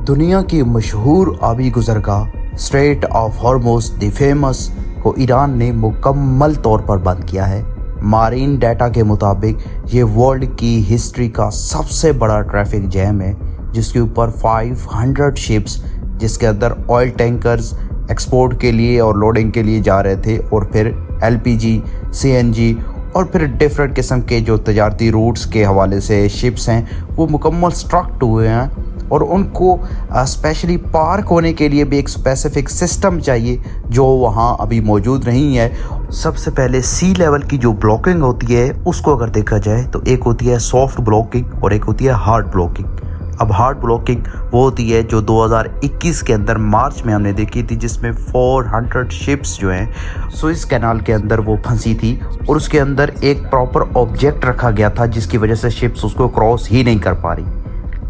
दुनिया की मशहूर आबी गुज़रगाह strait of Hormuz the famous को ईरान ने मुकम्मल तौर पर बंद किया है। मारीन डाटा के मुताबिक ये वर्ल्ड की हिस्ट्री का सबसे बड़ा ट्रैफिक जैम है, जिसके ऊपर 500 शिप्स, जिसके अंदर ऑयल टैंकर्स एक्सपोर्ट के लिए और लोडिंग के लिए जा रहे थे, और फिर LPG, CNG और फिर डिफरेंट किस्म के जो तजारती रूट्स के हवाले से शिप्स हैं वो मुकम्मल स्ट्रक्ट हुए हैं, और उनको स्पेशली पार्क होने के लिए भी एक स्पेसिफिक सिस्टम चाहिए जो वहाँ अभी मौजूद नहीं है। सबसे पहले सी लेवल की जो ब्लॉकिंग होती है उसको अगर देखा जाए तो एक होती है सॉफ्ट ब्लॉकिंग और एक होती है हार्ड ब्लॉकिंग। अब हार्ड ब्लॉकिंग वो होती है जो 2021 के अंदर मार्च में हमने देखी थी, जिसमें 400 शिप्स जो हैं सुएज़ कैनाल के अंदर वो फंसी थी, और उसके अंदर एक प्रॉपर ऑब्जेक्ट रखा गया था जिसकी वजह से शिप्स उसको क्रॉस ही नहीं कर पा रही।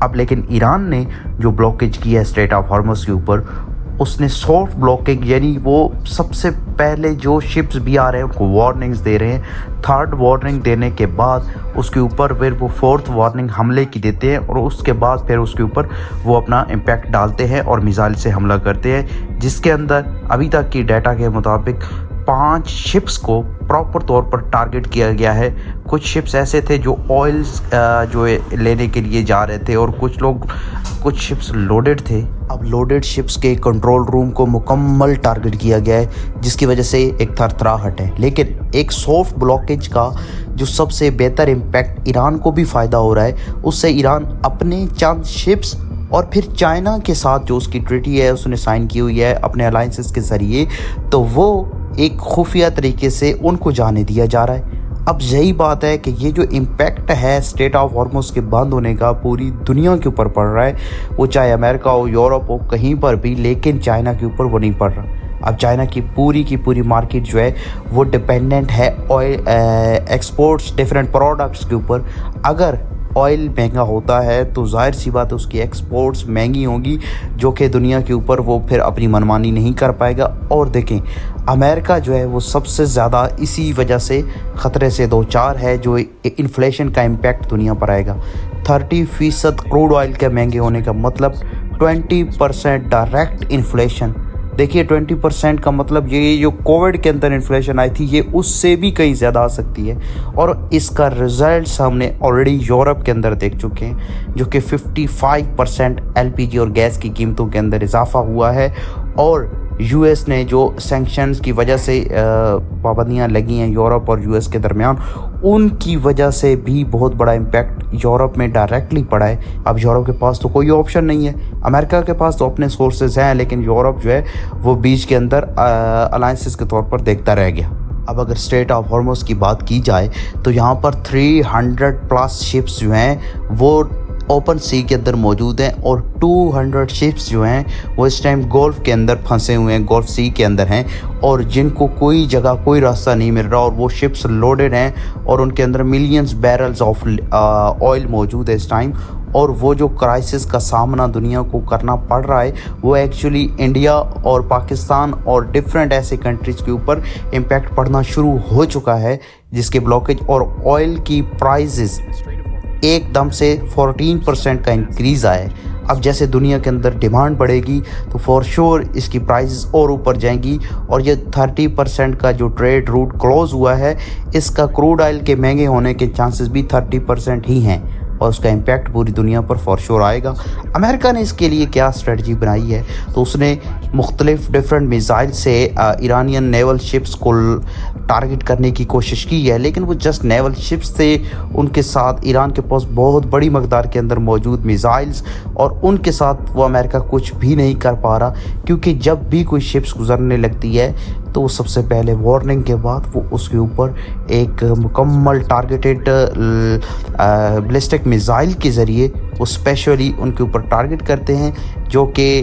अब लेकिन ईरान ने जो ब्लॉकेज किया है स्ट्रेट ऑफ हॉर्मुज़ के ऊपर, उसने सॉफ्ट ब्लॉकिंग, यानी वो सबसे पहले जो शिप्स भी आ रहे हैं उनको वार्निंग्स दे रहे हैं। थर्ड वार्निंग देने के बाद उसके ऊपर फिर वो फोर्थ वार्निंग हमले की देते हैं, और उसके बाद फिर उसके ऊपर वो अपना इम्पैक्ट डालते हैं और मिसाइल से हमला करते हैं, जिसके अंदर अभी तक की डाटा के मुताबिक 5 शिप्स को प्रॉपर तौर पर टारगेट किया गया है। कुछ शिप्स ऐसे थे जो ऑयल जो लेने के लिए जा रहे थे, और कुछ शिप्स लोडेड थे। अब लोडेड शिप्स के कंट्रोल रूम को मुकम्मल टारगेट किया गया है, जिसकी वजह से एक थरथराहट है। लेकिन एक सॉफ्ट ब्लॉकेज का जो सबसे बेहतर इम्पैक्ट ईरान को भी फ़ायदा हो रहा है, उससे ईरान अपने चंद शिप्स और फिर चाइना के साथ जो उसकी ट्रीटी है उसने साइन की हुई है अपने अलाइंसेस के ज़रिए, तो वो एक खुफिया तरीके से उनको जाने दिया जा रहा है। अब यही बात है कि ये जो इम्पैक्ट है स्ट्रेट ऑफ हॉर्मुज़ के बंद होने का पूरी दुनिया के ऊपर पड़ रहा है, वो चाहे अमेरिका हो, यूरोप हो, कहीं पर भी, लेकिन चाइना के ऊपर वो नहीं पड़ रहा। अब चाइना की पूरी मार्केट जो है वो डिपेंडेंट है ऑयल एक्सपोर्ट्स डिफरेंट प्रोडक्ट्स के ऊपर। अगर ऑयल महंगा होता है तो जाहिर सी बात है उसकी एक्सपोर्ट्स महंगी होंगी, जो कि दुनिया के ऊपर वो फिर अपनी मनमानी नहीं कर पाएगा। और देखें, अमेरिका जो है वो सबसे ज़्यादा इसी वजह से ख़तरे से दो चार है, जो इन्फ्लेशन का इम्पैक्ट दुनिया पर आएगा। 30% क्रूड ऑयल के महंगे होने का मतलब 20% डायरेक्ट इन्फ्लेशन। देखिए 20% का मतलब ये जो कोविड के अंदर इन्फ्लेशन आई थी, ये उससे भी कहीं ज़्यादा आ सकती है, और इसका रिजल्ट हमने ऑलरेडी यूरोप के अंदर देख चुके हैं, जो कि 55% LPG और गैस की कीमतों के अंदर इजाफा हुआ है। और US ने जो सैंक्शंस की वजह से पाबंदियाँ लगी हैं यूरोप और US के दरमियान, उनकी वजह से भी बहुत बड़ा इम्पैक्ट यूरोप में डायरेक्टली पड़ा है। अब यूरोप के पास तो कोई ऑप्शन नहीं है, अमेरिका के पास तो अपने सोर्सेज हैं, लेकिन यूरोप जो है वो बीच के अंदर अलायंसेस के तौर पर देखता रह गया। अब अगर स्ट्रेट ऑफ हॉर्मुज़ की बात की जाए तो यहाँ पर 300+ शिप्स जो हैं वो ओपन सी के अंदर मौजूद हैं, और 200 शिप्स जो हैं वो इस टाइम गोल्फ के अंदर फंसे हुए हैं, गोल्फ सी के अंदर हैं, और जिनको कोई जगह कोई रास्ता नहीं मिल रहा, और वो शिप्स लोडेड हैं और उनके अंदर मिलियंस बैरल्स ऑफ ऑयल मौजूद है इस टाइम। और वो जो क्राइसिस का सामना दुनिया को करना पड़ रहा है वो एक्चुअली इंडिया और पाकिस्तान और डिफरेंट ऐसे कंट्रीज़ के ऊपर इम्पैक्ट पड़ना शुरू हो चुका है, जिसके ब्लॉकेज और ऑयल की प्राइसेस एकदम से 14% का इंक्रीज़ आया है। अब जैसे दुनिया के अंदर डिमांड बढ़ेगी तो फॉर श्योर इसकी प्राइसेस और ऊपर जाएंगी, और ये 30% का जो ट्रेड रूट क्लोज हुआ है, इसका क्रूड ऑयल के महंगे होने के चांसेस भी 30% ही हैं, और उसका इम्पैक्ट पूरी दुनिया पर फॉर श्योर आएगा। अमेरिका ने इसके लिए क्या स्ट्रेटजी बनाई है, तो उसने मुख्तलिफ डिफरेंट मिसाइल से ईरानियन नेवल शिप्स को टारगेट करने की कोशिश की है, लेकिन वो जस्ट नेवल शिप्स थे, उनके साथ ईरान के पास बहुत बड़ी मकदार के अंदर मौजूद मिसाइल्स, और उनके साथ वो अमेरिका कुछ भी नहीं कर पा रहा, क्योंकि जब भी कोई शिप्स गुजरने लगती है तो वो सबसे पहले वार्निंग के बाद वो उसके ऊपर एक मुकम्मल टारगेटेड बैलिस्टिक मिसाइल के ज़रिए वो स्पेशली उनके ऊपर टारगेट करते हैं, जो कि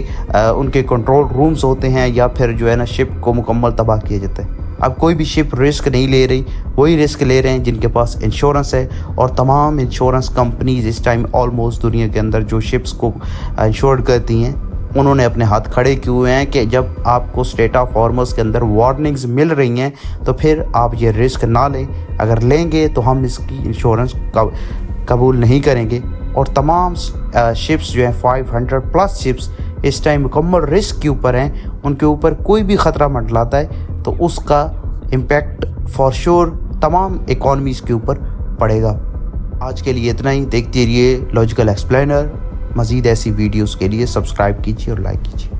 उनके कंट्रोल रूम्स होते हैं, या फिर जो है ना शिप को मुकम्मल तबाह किया जाता है। अब कोई भी शिप रिस्क नहीं ले रही, वही रिस्क ले रहे हैं जिनके पास इंश्योरेंस है, और तमाम इंश्योरेंस कंपनीज इस टाइम ऑलमोस्ट दुनिया के अंदर जो शिप्स को इंश्योर करती हैं उन्होंने अपने हाथ खड़े किए हुए हैं कि जब आपको स्ट्रेट ऑफ हॉर्मुज़ के अंदर वार्निंग्स मिल रही हैं तो फिर आप ये रिस्क ना लें, अगर लेंगे तो हम इसकी इंश्योरेंस कबूल नहीं करेंगे। और तमाम शिप्स जो हैं 500 प्लस शिप्स इस टाइम मुकम्मल रिस्क के ऊपर हैं, उनके ऊपर कोई भी ख़तरा मंडलाता है तो उसका इम्पेक्ट फॉर श्योर तमाम इकॉनमीज़ के ऊपर पड़ेगा। आज के लिए इतना ही। देखते रहिए लॉजिकल एक्सप्लेनर। मज़ीद ऐसी वीडियोस के लिए सब्सक्राइब कीजिए और लाइक कीजिए।